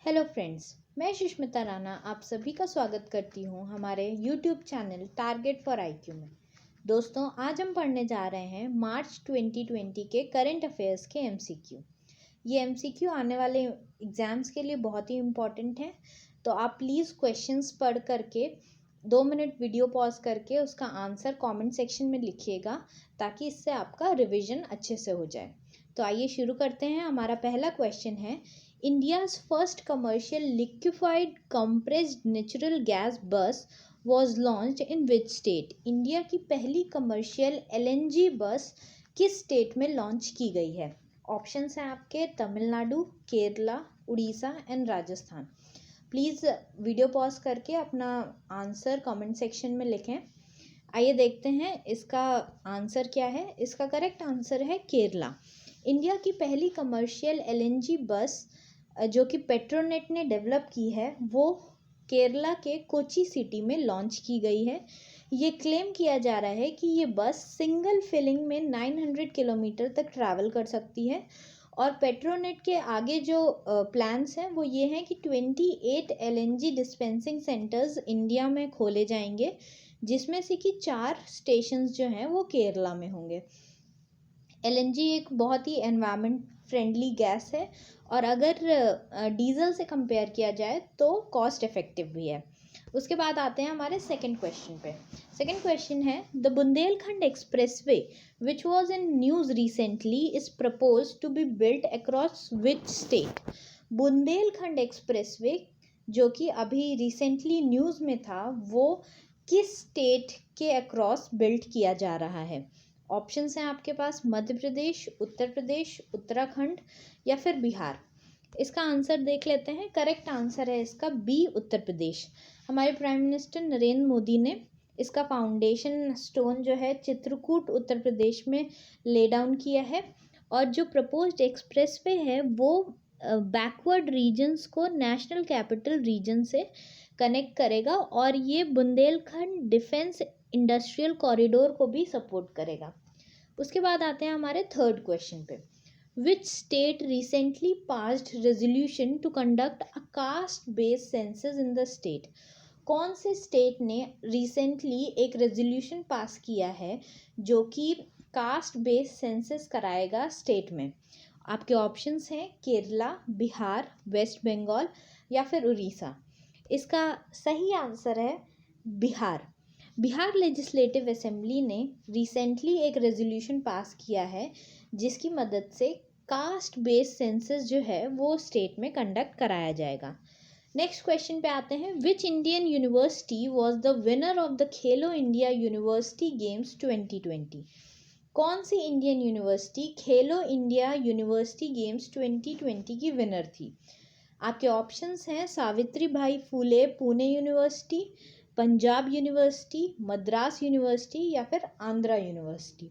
Hello friends, मैं सुष्मिता राणा आप सभी का स्वागत करती हूँ हमारे YouTube channel target for IQ में। दोस्तों, आज हम पढ़ने जा रहे हैं मार्च 2020 के करंट अफेयर्स के एमसीक्यू। ये एमसीक्यू आने वाले एग्ज़ाम्स के लिए बहुत ही इम्पॉर्टेंट है, तो आप प्लीज़ क्वेश्चंस पढ़ करके 2 मिनट वीडियो पॉज करके उसका आंसर कमेंट सेक्शन में लिखिएगा, ताकि इससे आपका रिवीजन अच्छे से हो जाए। तो आइए शुरू करते हैं। हमारा पहला क्वेश्चन है, India's first commercial liquefied compressed natural gas bus was launched in which state? India की पहली कमर्शियल एलएनजी बस किस स्टेट में लॉन्च की गई है? ऑप्शंस हैं आपके Tamil Nadu, Kerala, Orissa and Rajasthan. Please video pause करके अपना आंसर कमेंट सेक्शन में लिखें। आइए देखते हैं इसका आंसर क्या है। इसका करेक्ट आंसर है केरला। इंडिया की पहली कमर्शियल एलएनजी बस जो कि पेट्रोनेट ने डेवलप की है, वो केरला के कोची सिटी में लॉन्च की गई है। ये क्लेम किया जा रहा है कि ये बस सिंगल फिलिंग में 900 किलोमीटर तक ट्रैवल कर सकती है। और पेट्रोनेट के आगे जो प्लान्स हैं वो ये हैं कि 28 एलएनजी डिस्पेंसिंग सेंटर्स इंडिया में खोले जाएंगे, जिसमें से कि 4 स्टेशंस जो हैं वो केरला में होंगे। एलएनजी एक बहुत ही एनवायरनमेंट फ्रेंडली गैस है, और अगर डीजल से कंपेयर किया जाए तो कॉस्ट इफेक्टिव भी है। उसके बाद आते हैं हमारे सेकंड क्वेश्चन पे। सेकंड क्वेश्चन है, the Bundelkhand expressway which was in news recently is proposed to be built across which state? Bundelkhand expressway जो कि अभी रिसेंटली न्यूज़ में था, वो किस स्टेट के अक्रॉस बिल्ट किया जा रहा है? ऑप्शंस हैं आपके पास मध्य प्रदेश, उत्तर प्रदेश, उत्तराखंड या फिर बिहार। इसका आंसर देख लेते हैं। करेक्ट आंसर है इसका बी, उत्तर प्रदेश। हमारे प्राइम मिनिस्टर नरेंद्र मोदी ने इसका फाउंडेशन स्टोन जो है चित्रकूट उत्तर प्रदेश में ले डाउन किया है। और जो प्रपोज्ड एक्सप्रेसवे है वो बैकवर्ड रीजन्स को नेशनल कैपिटल रीजन से कनेक्ट करेगा, और ये बुंदेलखंड डिफेंस इंडस्ट्रियल कॉरिडोर को भी सपोर्ट करेगा। उसके बाद आते हैं हमारे थर्ड क्वेश्चन पे। Which state recently passed resolution to conduct a caste based census in the state? कौन से स्टेट ने रिसेंटली एक रेजोल्यूशन पास किया है जो कि कास्ट बेस्ड सेंसस कराएगा स्टेट में? आपके ऑप्शंस हैं केरला, बिहार, वेस्ट बंगाल या फिर उड़ीसा। इसका सही आंसर है बिहार। बिहार लेजिस्लेटिव असेंबली ने रिसेंटली एक रेजोल्यूशन पास किया है, जिसकी मदद से कास्ट बेस्ड सेंसस जो है वो स्टेट में कंडक्ट कराया जाएगा। नेक्स्ट क्वेश्चन पे आते हैं। Which Indian university was the winner of the Khelo India university games 2020? कौन सी Indian university Khelo India university games 2020 की विनर थी? आपके ऑप्शंस हैं Savitribai Phule Pune university, Punjab university, Madras university या फिर आंध्रा यूनिवर्सिटी।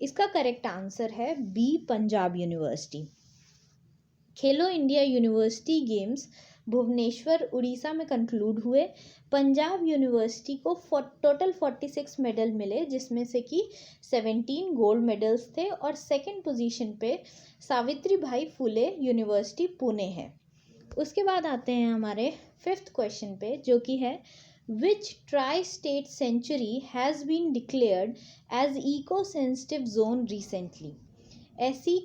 इसका करेक्ट आंसर है B, Punjab university. Khelo India university games Bhubaneswar Orissa में कंक्लूड हुए। पंजाब यूनिवर्सिटी को टोटल 46 मेडल मिले, जिसमें से कि 17 गोल्ड मेडल्स थे, और सेकंड पोजीशन पे सावित्री भाई फूले यूनिवर्सिटी पुणे है। उसके बाद आते हैं हमारे फिफ्थ क्वेश्चन पे, जो कि है which tri state sanctuary has been declared as eco sensitive zone recently? ऐसी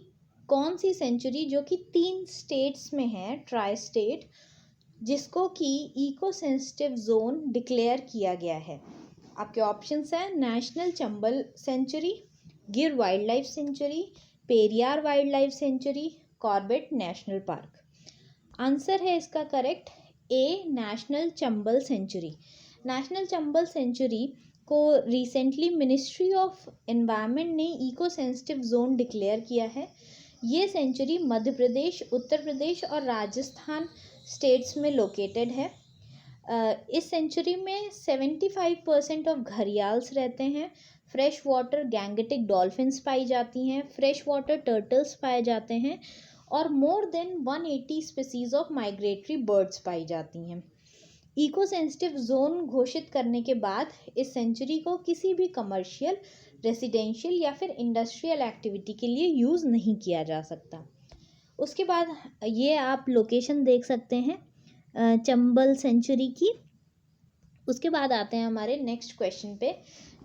कौन सी सेंचुरी जो कि 3 स्टेट्स में है, ट्राई स्टेट, जिसको कि इको सेंसिटिव जोन डिक्लेयर किया गया है? आपके ऑप्शंस हैं national Chambal sanctuary, Gir wild life sanctuary, Periyar wild life sanctuary, Corbett national park. Answer है इसका correct A, national Chambal sanctuary. National Chambal sanctuary को रिसेंटली मिनिस्ट्री ऑफ एनवायरनमेंट ने इको सेंसिटिव जोन डिक्लेयर किया है। ये सेंचुरी मध्य प्रदेश, उत्तर प्रदेश और राजस्थान स्टेट्स में लोकेटेड है। इस सेंचुरी में 75% ऑफ घड़ियाल्स रहते हैं। फ्रेश वाटर गैंगेटिक डॉल्फिन्स पाई जाती हैं, फ्रेश वाटर टर्टल्स पाए जाते हैं, और more than 180 species of migratory birds पाई जाती हैं। इको सेंसिटिव जोन घोषित करने के बाद इस सेंचुरी को किसी भी कमर्शियल, रेसिडेंशियल या फिर इंडस्ट्रियल एक्टिविटी के लिए यूज़ नहीं किया जा सकता। उसके बाद ये आप लोकेशन देख सकते हैं चंबल सेंचुरी की। उसके बाद आते हैं हमारे नेक्स्ट क्वेश्चन पे,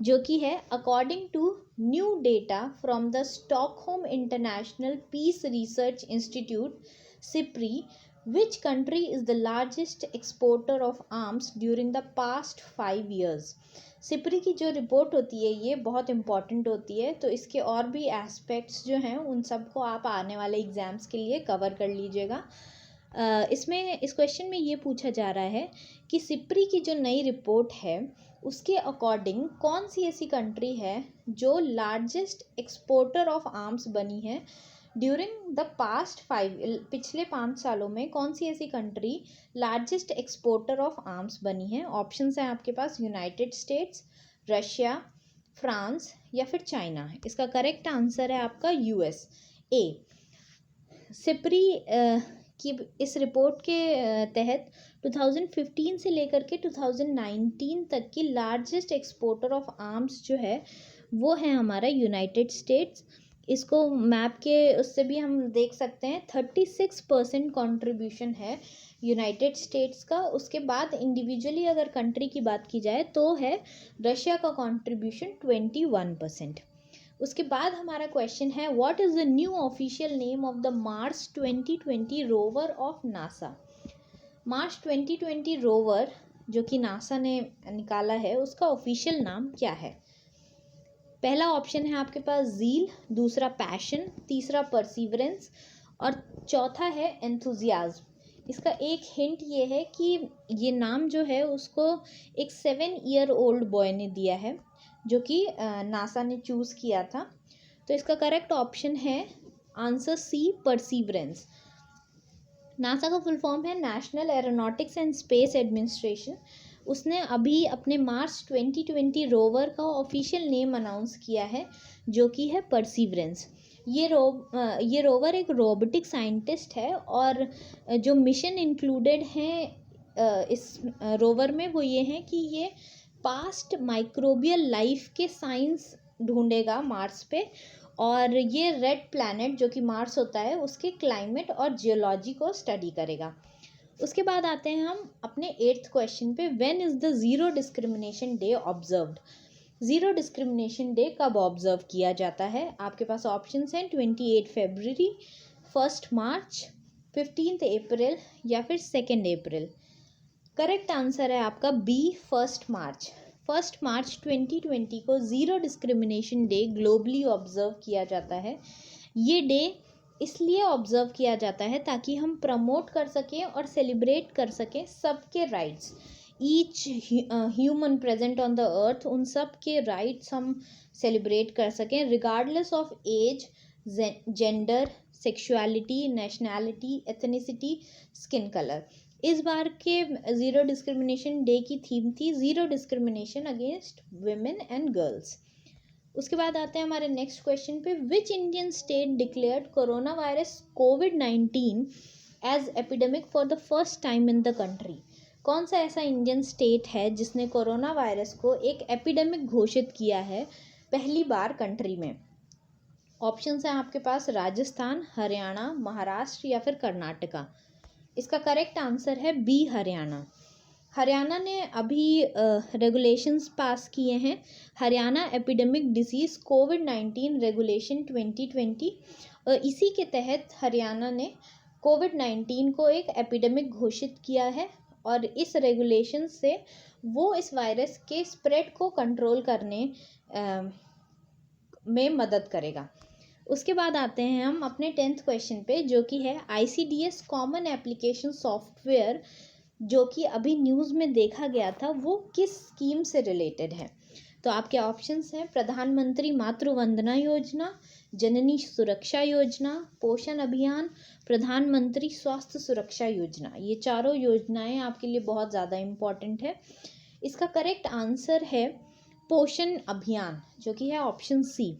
जो कि है according to new data from the Stockholm international peace research institute SIPRI, which country is the largest exporter of arms during the past 5 years। SIPRI की जो रिपोर्ट होती है ये बहुत इंपॉर्टेंट होती है, तो इसके और भी एस्पेक्ट्स जो हैं उन सबको आप आने वाले एग्जाम्स के लिए कवर कर लीजिएगा। इसमें इस क्वेश्चन में ये पूछा जा रहा है कि सिप्री की जो नई रिपोर्ट है उसके अकॉर्डिंग कौन सी ऐसी कंट्री है जो लार्जेस्ट एक्सपोर्टर ऑफ आर्म्स बनी है ड्यूरिंग द पास्ट 5, पिछले 5 सालों में कौन सी ऐसी country largest exporter of arms बनी है। ऑप्शंस हैं आपके पास यूनाइटेड स्टेट्स, रशिया, फ्रांस या फिर चाइना। इसका करेक्ट आंसर है आपका यूएस ए। सिप्री कि इस रिपोर्ट के तहत 2015 से लेकर के 2019 तक की लार्जेस्ट एक्सपोर्टर ऑफ आर्म्स जो है वो है हमारा यूनाइटेड स्टेट्स। इसको मैप के उससे भी हम देख सकते हैं 36% कंट्रीब्यूशन है यूनाइटेड स्टेट्स का। उसके बाद इंडिविजुअली अगर कंट्री की बात की जाए तो है रशिया का कंट्रीब्यूशन 21%। उसके बाद हमारा क्वेश्चन है what is the new official name of the Mars 2020 rover of NASA. Mars 2020 rover जो कि नासा ने निकाला है उसका ऑफिशियल नाम क्या है। पहला ऑप्शन है आपके पास ज़ील, दूसरा पैशन, तीसरा परसीवरेंस और चौथा है एंथुजियाज्म। इसका एक हिंट ये है कि ये नाम जो है उसको एक 7-year-old बॉय ने दिया है जो कि नासा ने चूज़ किया था। तो इसका करेक्ट ऑप्शन है आंसर सी, परसीवरेंस। नासा का फुल फॉर्म है national aeronautics and space administration. उसने अभी अपने मार्स 2020 रोवर का ऑफिशियल नेम अनाउंस किया है जो कि है परसीवरेंस। ये रोवर एक रोबोटिक साइंटिस्ट है और जो मिशन इंक्लूडेड हैं इस रोवर में वो ये हैं कि ये पास्ट माइक्रोबियल लाइफ के साइंस ढूंढेगा मार्स पे, और ये रेड प्लैनेट जो कि मार्स होता है उसके क्लाइमेट और जियोलॉजी को स्टडी करेगा। उसके बाद आते हैं हम अपने 8th क्वेश्चन पे, when is the zero discrimination day observed. Zero discrimination day कब ऑब्जर्व किया जाता है। आपके पास ऑप्शंस हैं 28 फरवरी, 1 मार्च, 15 अप्रैल या फिर 2 अप्रैल। करेक्ट आंसर है आपका बी, 1 मार्च। 1 मार्च 2020 को zero discrimination day globally observe किया जाता है। ये डे इसलिए ऑब्जर्व किया जाता है ताकि हम प्रमोट कर सकें और सेलिब्रेट कर सकें सबके rights, each human present on the earth, उन सब के राइट्स हम सेलिब्रेट कर सकें regardless of age, gender, sexuality, nationality, ethnicity, skin colour. इस बार के ज़ीरो डिस्क्रिमिनेशन डे की थीम थी zero discrimination against women and girls. उसके बाद आते हैं हमारे नेक्स्ट क्वेश्चन पे, which Indian state declared corona virus कोविड-19 as epidemic for the first time in the country. कौन सा ऐसा इंडियन स्टेट है जिसने कोरोना वायरस को एक एपिडेमिक घोषित किया है पहली बार कंट्री में। ऑप्शंस हैं आपके पास राजस्थान, हरियाणा, महाराष्ट्र या फिर कर्नाटका। इसका करेक्ट आंसर है बी, हरियाणा। हरियाणा ने अभी रेगुलेशंस पास किए हैं, हरियाणा एपिडेमिक डिसीज़ कोविड-19 रेगुलेशन 2020। इसी के तहत हरियाणा ने कोविड-19 को एक एपिडेमिक घोषित किया है और इस रेगुलेशन से वो इस वायरस के स्प्रेड को कंट्रोल करने में मदद करेगा। उसके बाद आते हैं हम अपने 10th क्वेश्चन पे, जो कि है ICDS कॉमन एप्लीकेशन सॉफ्टवेयर जो कि अभी न्यूज़ में देखा गया था वो किस स्कीम से रिलेटेड है। तो आपके ऑप्शंस हैं प्रधानमंत्री मातृ वंदना योजना, जननी सुरक्षा योजना, पोषण अभियान, प्रधानमंत्री स्वास्थ्य सुरक्षा योजना। ये चारों योजनाएं आपके लिए बहुत ज़्यादा इम्पॉर्टेंट है। इसका करेक्ट आंसर है पोषण अभियान जो कि है option C.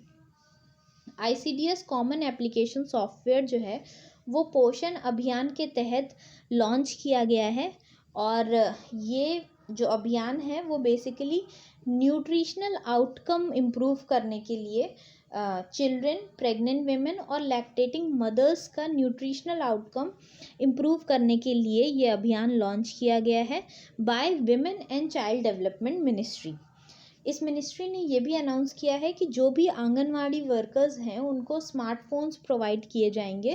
ICDS common application software जो है वो पोषण अभियान के तहत लॉन्च किया गया है और ये जो अभियान है वो बेसिकली न्यूट्रिशनल आउटकम इम्प्रूव करने के लिए चिल्ड्रन, प्रेग्नेंट वेमेन और लैक्टेटिंग मदर्स का न्यूट्रिशनल आउटकम इम्प्रूव करने के लिए ये अभियान लॉन्च किया गया है by women and child development ministry. इस मिनिस्ट्री ने ये भी अनाउंस किया है कि जो भी आंगनवाड़ी वर्कर्स हैं उनको स्मार्टफोन्स प्रोवाइड किए जाएंगे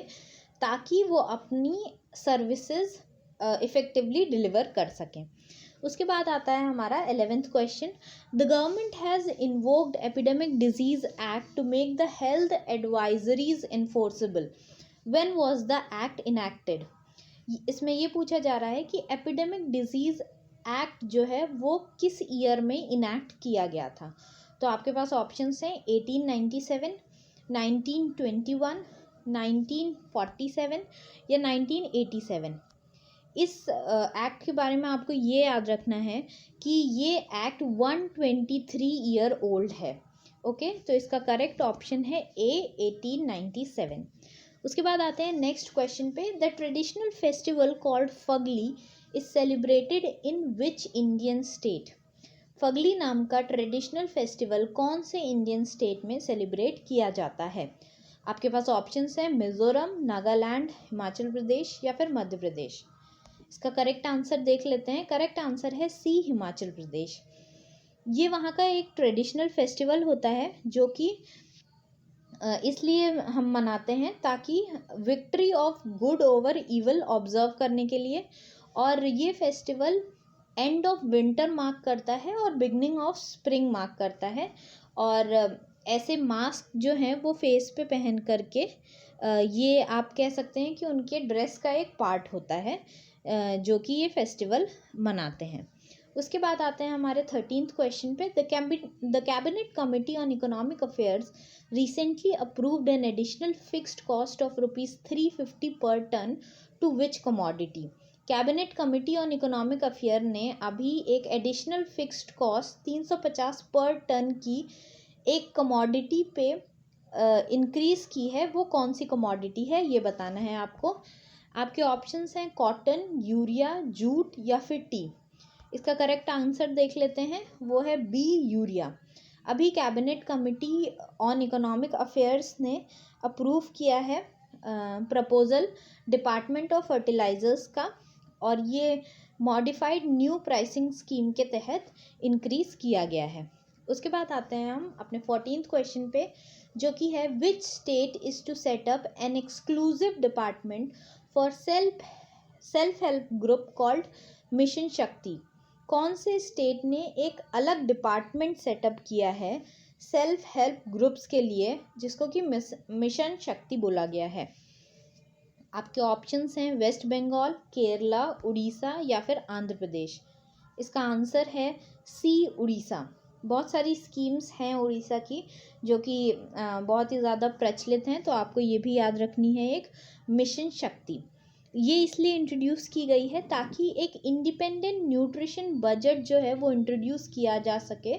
ताकि वो अपनी सर्विसेज इफ़ेक्टिवली डिलीवर कर सकें। उसके बाद आता है हमारा 11th question. The government has invoked epidemic diseases act to make the health advisories enforceable. When was the act enacted? इसमें ये पूछा जा रहा है कि एपिडेमिक डिजीज़ एक्ट जो है वो किस ईयर में इनैक्ट किया गया था। तो आपके पास ऑप्शंस हैं 1897, 1921, 1947 या 1987। इस एक्ट के बारे में आपको ये याद रखना है कि ये एक्ट 123 ईयर ओल्ड है। ओके, तो इसका करेक्ट ऑप्शन है ए 1897। उसके बाद आते हैं नेक्स्ट क्वेश्चन पे। The traditional festival called Fugly is celebrated in which Indian state? Fugly नाम का ट्रेडिशनल फेस्टिवल कौन से इंडियन स्टेट में सेलिब्रेट किया जाता है? आपके पास ऑप्शंस हैं मिजोरम, नागालैंड, हिमाचल प्रदेश या फिर मध्य प्रदेश। इसका करेक्ट आंसर देख लेते हैं। करेक्ट आंसर है सी, हिमाचल प्रदेश। ये वहाँ का एक ट्रेडिशनल फेस्टिवल होता है जो कि इसलिए हम मनाते हैं ताकि victory of good over evil observe करने के लिए, और ये festival end of winter mark करता है और बिगनिंग ऑफ स्प्रिंग मार्क करता है। और ऐसे मास्क जो हैं वो फेस पे पहन करके ये आप कह सकते हैं कि उनके ड्रेस का एक पार्ट होता है जो कि ये फेस्टिवल मनाते हैं। उसके बाद आते हैं हमारे 13th क्वेश्चन पे। The cabinet committee on economic affairs recently approved an additional fixed cost of ₹350 per tonne to which commodity? Cabinet committee on economic affair ने अभी एक additional fixed cost 350 per ton की एक कमोडिटी पे increase की है। वो कौन सी कमोडिटी है ये बताना है आपको। आपके ऑप्शंस हैं कॉटन, यूरिया, जूट या फिर टी। इसका करेक्ट आंसर देख लेते हैं, वो है बी, यूरिया। अभी cabinet committee on economic affairs ने अप्रूव किया है प्रपोज़ल डिपार्टमेंट ऑफ फर्टिलाइजर्स का, और ये मॉडिफाइड न्यू प्राइसिंग स्कीम के तहत इंक्रीज़ किया गया है। उसके बाद आते हैं हम अपने 14th क्वेश्चन पे, जो कि है which state is to set up an exclusive department for self help group called mission Shakti? कौन से स्टेट ने एक अलग डिपार्टमेंट सेटअप किया है सेल्फ हेल्प ग्रुप्स के लिए, जिसको कि मिशन शक्ति बोला गया है? आपके ऑप्शंस हैं वेस्ट बंगाल, केरला, उड़ीसा या फिर आंध्र प्रदेश। इसका आंसर है सी, उड़ीसा। बहुत सारी स्कीम्स हैं उड़ीसा की जो कि बहुत ही ज़्यादा प्रचलित हैं, तो आपको ये भी याद रखनी है एक मिशन शक्ति। ये इसलिए इंट्रोड्यूस की गई है ताकि एक इंडिपेंडेंट न्यूट्रिशन बजट जो है वो इंट्रोड्यूस किया जा सके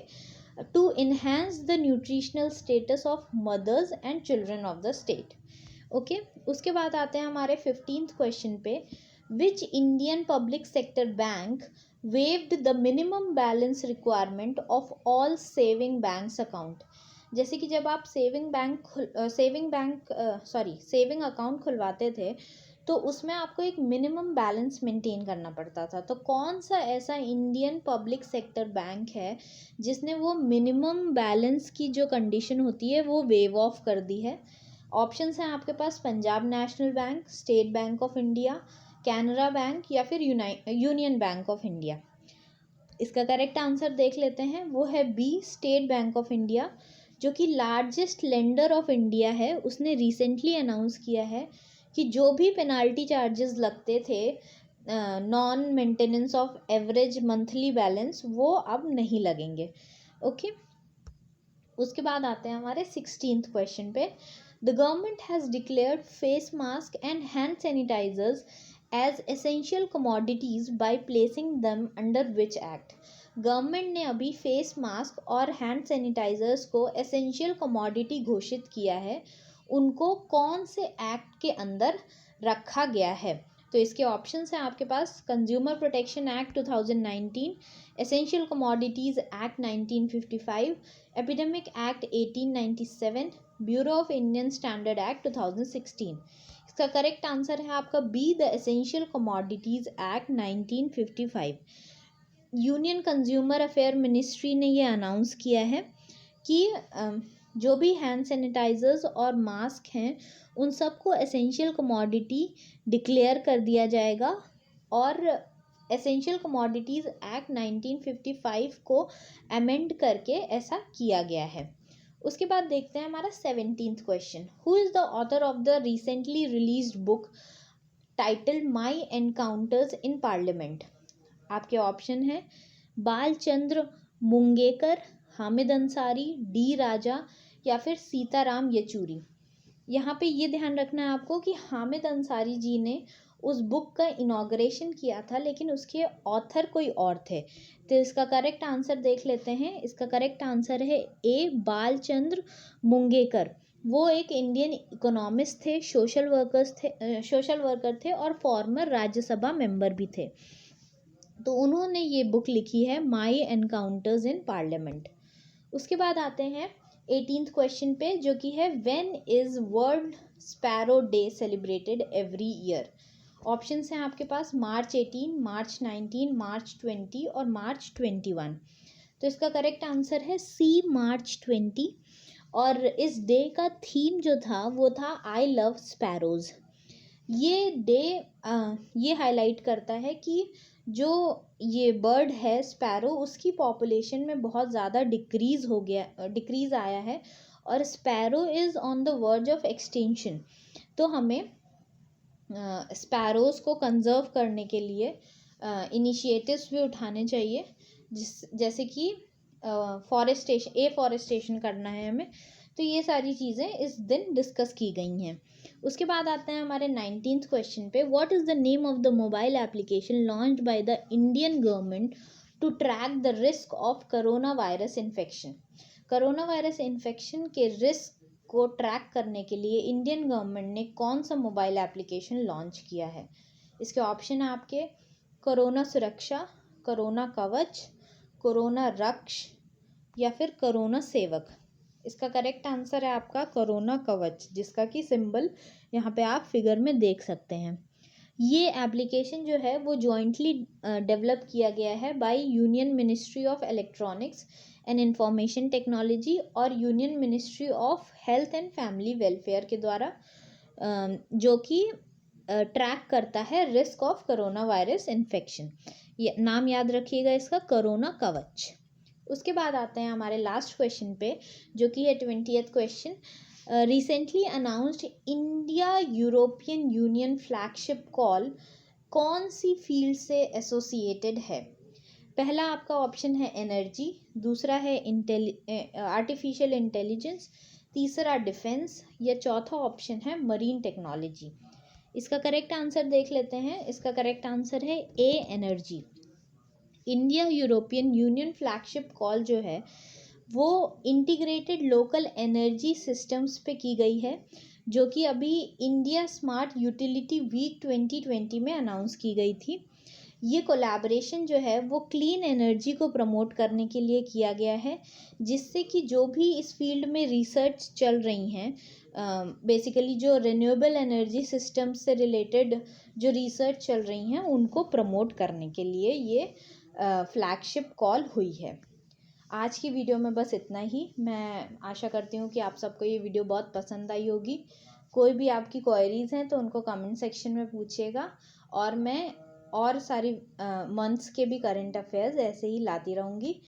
to enhance the nutritional status of mothers and children of the state. Okay, उसके बाद आते हैं हमारे 15th क्वेश्चन पे। Which Indian public sector bank waived the minimum balance requirement of all saving banks account? जैसे कि जब आप सेविंग अकाउंट खुलवाते थे तो उसमें आपको एक मिनिमम बैलेंस मेंटेन करना पड़ता था। तो कौन सा ऐसा इंडियन पब्लिक सेक्टर बैंक है जिसने वो मिनिमम बैलेंस की जो कंडीशन होती है वो वेव ऑफ कर दी है? ऑप्शंस हैं आपके पास Punjab national bank, state bank of India, Canara bank या फिर यूनियन बैंक ऑफ इंडिया। इसका करेक्ट आंसर देख लेते हैं, वो है B, state bank of India, जो कि लार्जेस्ट लेंडर ऑफ इंडिया है। उसने रिसेंटली अनाउंस किया है कि जो भी पेनाल्टी चार्जेस लगते थे non maintenance of average monthly balance, वो अब नहीं लगेंगे। ओके, उसके बाद आते हैं हमारे 16th क्वेश्चन पे। The government has declared face mask and hand sanitizers as essential commodities by placing them under which act? Government ने अभी फेस मास्क और हैंड सैनिटाइजर्स को एसेंशियल कमोडिटी घोषित किया है। उनको कौन से एक्ट के अंदर रखा गया है? तो इसके ऑप्शंस हैं आपके पास: consumer protection act 2019, essential commodities act 1955, epidemic act 1897, bureau of Indian standard act 2016। इसका करेक्ट आंसर है आपका B, the essential commodities act 1955। Union consumer affair ministry ने ये अनाउंस किया है कि जो भी हैंड सैनिटाइजर्स और मास्क हैं उन सबको एसेंशियल कमोडिटी डिक्लेयर कर दिया जाएगा, और एसेंशियल कमोडिटीज़ एक्ट 1955 को अमेंड करके ऐसा किया गया है। उसके बाद देखते हैं हमारा 17th question. Who is the author of the recently released book titled my encounters in parliament? आपके ऑप्शन हैं बालचंद्र मुंगेकर, हामिद अंसारी, डी राजा या फिर सीताराम येचूरी। यहाँ पे ये ध्यान रखना है आपको कि हामिद अंसारी जी ने उस बुक का इनॉग्रेशन किया था, लेकिन उसके ऑथर कोई और थे। तो इसका करेक्ट आंसर देख लेते हैं। इसका करेक्ट आंसर है ए, बालचंद्र मुंगेकर। वो एक इंडियन इकोनॉमिस्ट थे, सोशल वर्कर थे और फॉर्मर राज्यसभा मेंबर भी थे। तो उन्होंने ये बुक लिखी है माई एनकाउंटर्स इन पार्लियामेंट। उसके बाद आते हैं 18th क्वेश्चन पे, जो कि है when is world sparrow day celebrated every year? Options हैं आपके पास मार्च 18, मार्च 19, मार्च 20 और मार्च 21। तो इसका करेक्ट आंसर है सी, मार्च 20। और इस डे का थीम जो था वो था आई लव स्पैरोज़। ये डे ये हाईलाइट करता है कि जो ये बर्ड है स्पैरो, उसकी पॉपुलेशन में बहुत ज़्यादा डिक्रीज़ आया है और sparrow is on the verge of extinction. तो हमें स्पैरोज़ को कंजर्व करने के लिए इनिशिएटिव्स भी उठाने चाहिए, जैसे कि फॉरेस्टेशन करना है हमें। तो ये सारी चीज़ें इस दिन डिस्कस की गई हैं। उसके बाद आते हैं हमारे 19th क्वेश्चन पे। What is the name of the mobile application launched by the Indian government to track the risk of corona virus infection? Corona virus infection के रिस्क को ट्रैक करने के लिए इंडियन गवर्नमेंट ने कौन सा मोबाइल एप्लीकेशन लॉन्च किया है? इसके ऑप्शन है आपके कोरोना सुरक्षा, कोरोना कवच, कोरोना रक्ष या फिर कोरोना सेवक। इसका करेक्ट आंसर है आपका कोरोना कवच, जिसका कि सिंबल यहाँ पे आप फिगर में देख सकते हैं। ये एप्लीकेशन जो है वो जॉइंटली डेवलप किया गया है by union ministry of electronics and information technology और union ministry of health and family welfare के द्वारा, जो कि ट्रैक करता है risk of corona virus infection. ये नाम याद रखिएगा इसका, कोरोना कवच। उसके बाद आते हैं हमारे लास्ट क्वेश्चन पे, जो कि है 20th question. Recently announced India European union flagship call कौन सी फील्ड से एसोसिएटेड है? पहला आपका ऑप्शन है एनर्जी, दूसरा है आर्टिफिशियल इंटेलिजेंस, तीसरा डिफेंस या चौथा ऑप्शन है मरीन टेक्नोलॉजी। इसका करेक्ट आंसर देख लेते हैं। इसका करेक्ट आंसर है A, energy. India European union flagship call जो है वो इंटीग्रेटेड लोकल एनर्जी सिस्टम्स पे की गई है, जो कि अभी इंडिया स्मार्ट यूटिलिटी वीक 2020 में अनाउंस की गई थी। ये कोलैबोरेशन जो है वो क्लीन एनर्जी को प्रमोट करने के लिए किया गया है, जिससे कि जो भी इस फील्ड में रिसर्च चल रही हैं, बेसिकली जो रिन्यूएबल एनर्जी सिस्टम्स से रिलेटेड जो रिसर्च चल रही हैं उनको प्रमोट करने के लिए ये फ्लैगशिप कॉल हुई है। आज की वीडियो में बस इतना ही। मैं आशा करती हूँ कि आप सबको ये वीडियो बहुत पसंद आई होगी। कोई भी आपकी क्वेरीज़ हैं तो उनको कमेंट सेक्शन में पूछिएगा, और मैं और सारी मंथ्स के भी करंट अफेयर्स ऐसे ही लाती रहूँगी।